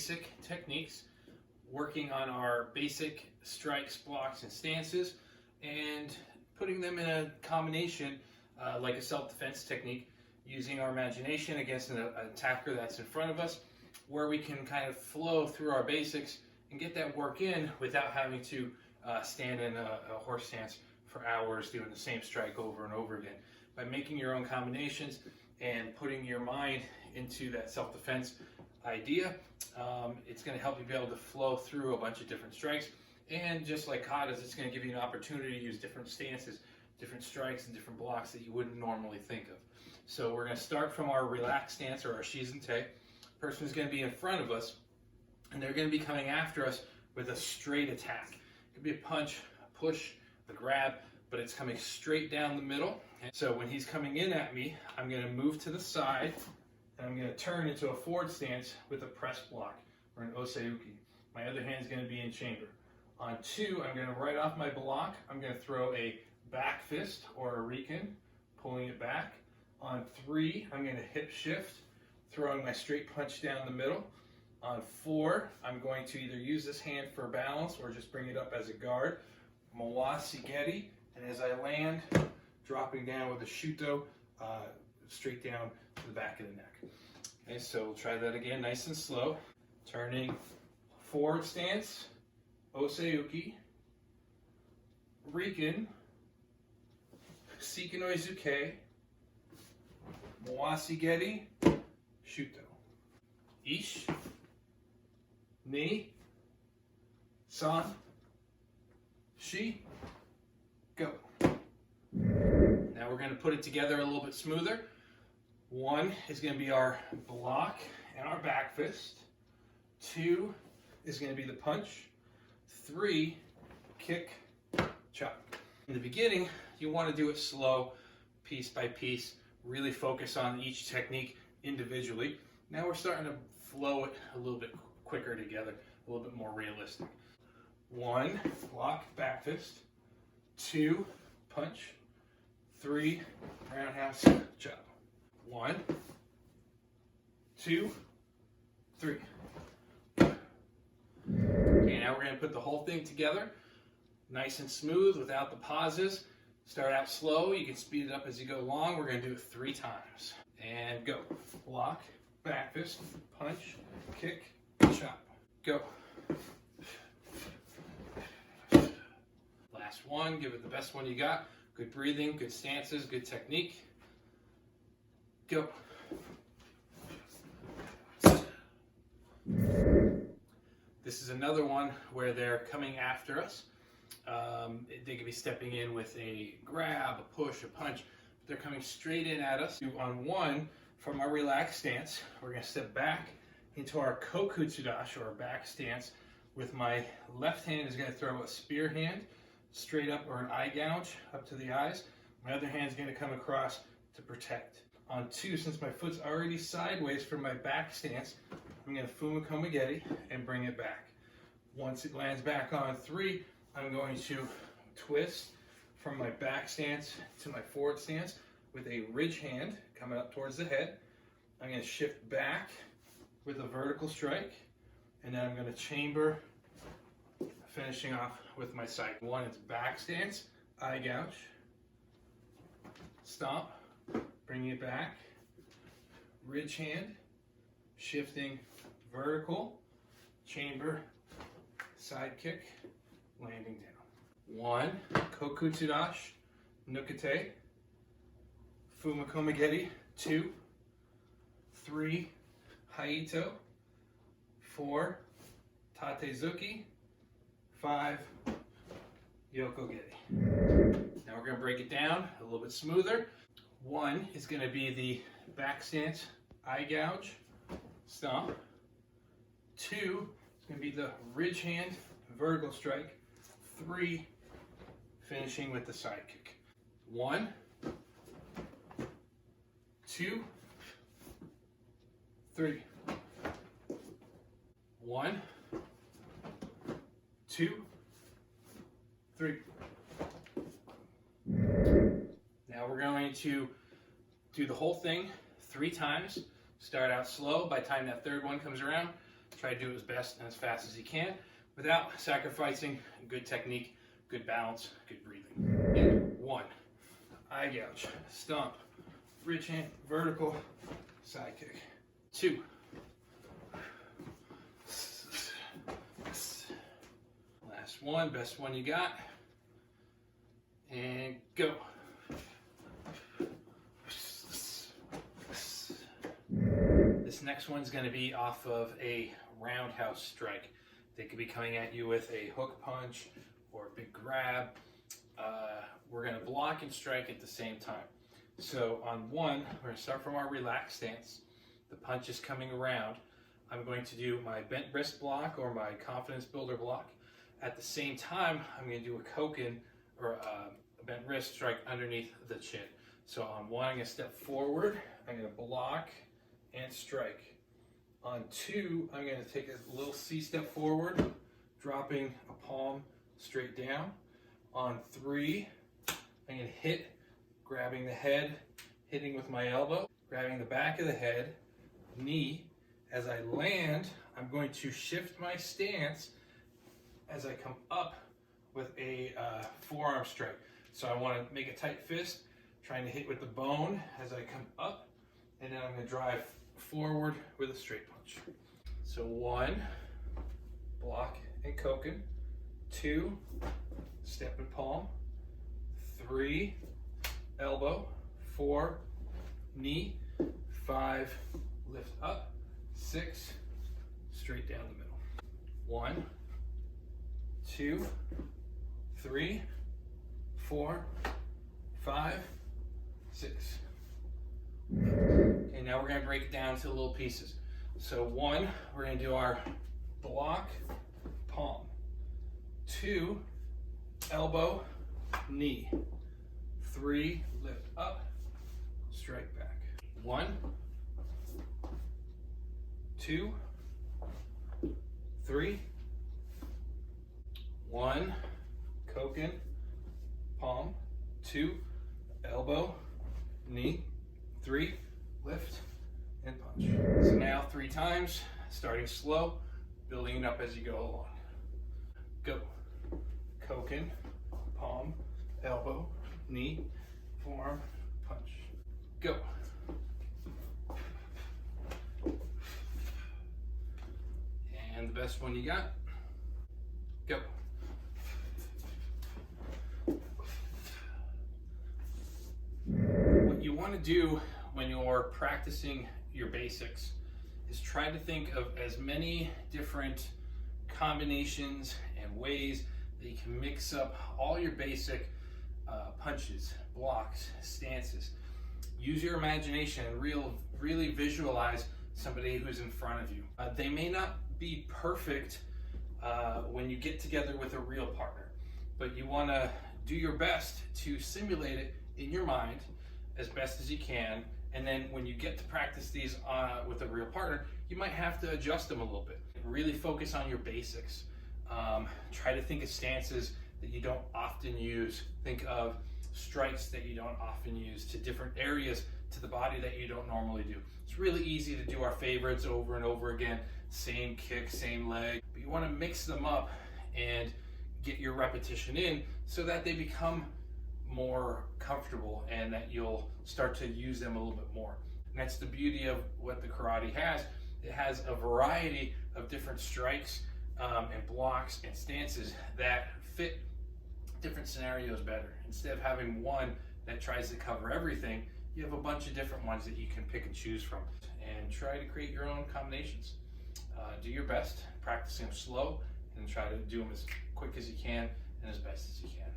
basic techniques, working on our basic strikes, blocks, and stances, and putting them in a combination like a self-defense technique, using our imagination against an attacker that's in front of us, where we can kind of flow through our basics and get that work in without having to stand in a horse stance for hours doing the same strike over and over again. By making your own combinations and putting your mind into that self-defense idea, it's going to help you be able to flow through a bunch of different strikes. And just like katas, it's going to give you an opportunity to use different stances, different strikes, and different blocks that you wouldn't normally think of. So we're going to start from our relaxed stance, or our shizente. Person is going to be in front of us, and they're going to be coming after us with a straight attack. It could be a punch, a push, a grab, but it's coming straight down the middle. And so when he's coming in at me, I'm going to move to the side, and I'm going to turn into a forward stance with a press block, or an oseuki. My other hand is going to be in chamber. On 2, I'm going to right off my block, I'm going to throw a back fist, or a riken, pulling it back. On 3, I'm going to hip shift, throwing my straight punch down the middle. On 4, I'm going to either use this hand for balance or just bring it up as a guard. Mawasi geri, and as I land, dropping down with a shuto, straight down to the back of the neck. Okay, so we'll try that again, nice and slow. Turning forward stance, oseuki, riken, Sekinoi Zuke, Mawasi geri, shuto. Ish, ni, san, shi, go. Now we're going to put it together a little bit smoother. 1 is going to be our block and our back fist. 2 is going to be the punch. 3, kick, chop. In the beginning, you want to do it slow, piece by piece, really focus on each technique individually. Now we're starting to flow it a little bit quicker together, a little bit more realistic. 1, block, back fist. 2, punch. 3, roundhouse, chop. 1, 2, 3. Okay, now we're going to put the whole thing together, nice and smooth without the pauses. Start out slow, you can speed it up as you go along. We're going to do it 3 times. And go. Block, back fist, punch, kick, chop. Go. Last one, give it the best one you got. Good breathing, good stances, good technique. Go. This is another one where they're coming after us. They could be stepping in with a grab, a push, a punch. But they're coming straight in at us. On 1, from our relaxed stance, we're going to step back into our kokutsudashi, or back stance, with my left hand is going to throw a spear hand straight up, or an eye gouge up to the eyes. My other hand is going to come across to protect. On 2, since my foot's already sideways from my back stance, I'm going to fumakoma geri and bring it back. Once it lands back on 3, I'm going to twist from my back stance to my forward stance with a ridge hand coming up towards the head. I'm going to shift back with a vertical strike, and then I'm going to chamber, finishing off with my side. 1, it's back stance, eye gouge, stomp, bringing it back, ridge hand, shifting vertical, chamber, side kick, landing down. 1, kokutsudashi, nukete, fumakoma geri. 2, 3, haito. 4, tatezuki. 5, yoko geri. Now we're going to break it down a little bit smoother. 1 is going to be the back stance, eye gouge, stomp. 2 is going to be the ridge hand, vertical strike. 3, finishing with the side kick. 1, 2, 3. 1, 2, 3. Now we're going to do the whole thing 3 times. Start out slow. By the time that 3rd one comes around, Try to do it as best and as fast as you can without sacrificing good technique, good balance, good breathing. And 1, eye gouge, stomp, bridge hand, vertical, side kick. 2, last one, best one you got, and go. This next one's going to be off of a roundhouse strike. They could be coming at you with a hook punch or a big grab. We're going to block and strike at the same time. So on 1, we're going to start from our relaxed stance. The punch is coming around. I'm going to do my bent wrist block or my confidence builder block. At the same time, I'm going to do a koken or a bent wrist strike underneath the chin. So on 1, I'm going to step forward. I'm going to block and strike. On 2, I'm going to take a little C step forward, dropping a palm straight down. On 3, I'm going to hit, grabbing the head, hitting with my elbow, grabbing the back of the head, knee. As I land, I'm going to shift my stance as I come up with a forearm strike. So I want to make a tight fist, trying to hit with the bone as I come up, and then I'm going to drive forward with a straight punch. So 1, block and koken. 2, step and palm. 3, elbow. 4, knee. 5, lift up. 6, straight down the middle. 1, 2, 3, 4, 5, 6. Okay, now we're going to break it down to little pieces. So 1, we're going to do our block, palm. 2, elbow, knee. 3, lift up, strike back. 1, 2, 3, 1, koken, palm. 2, elbow, knee. 3, lift, and punch. So now 3 times, starting slow, building it up as you go along. Go. Koken, palm, elbow, knee, forearm, punch. Go. And the best one you got. Go. What you want to do when you're practicing your basics is try to think of as many different combinations and ways that you can mix up all your basic punches, blocks, stances. Use your imagination and really visualize somebody who's in front of you. They may not be perfect when you get together with a real partner, but you want to do your best to simulate it in your mind as best as you can, and then when you get to practice these with a real partner, you might have to adjust them a little bit. Really focus on your basics. Try to think of stances that you don't often use. Think of strikes that you don't often use to different areas to the body that you don't normally do. It's really easy to do our favorites over and over again, same kick, same leg, but you want to mix them up and get your repetition in so that they become more comfortable and that you'll start to use them a little bit more. And that's the beauty of what the karate has. It has a variety of different strikes and blocks and stances that fit different scenarios better. Instead of having one that tries to cover everything, you have a bunch of different ones that you can pick and choose from, and try to create your own combinations. Do your best, practicing them slow, and try to do them as quick as you can and as best as you can.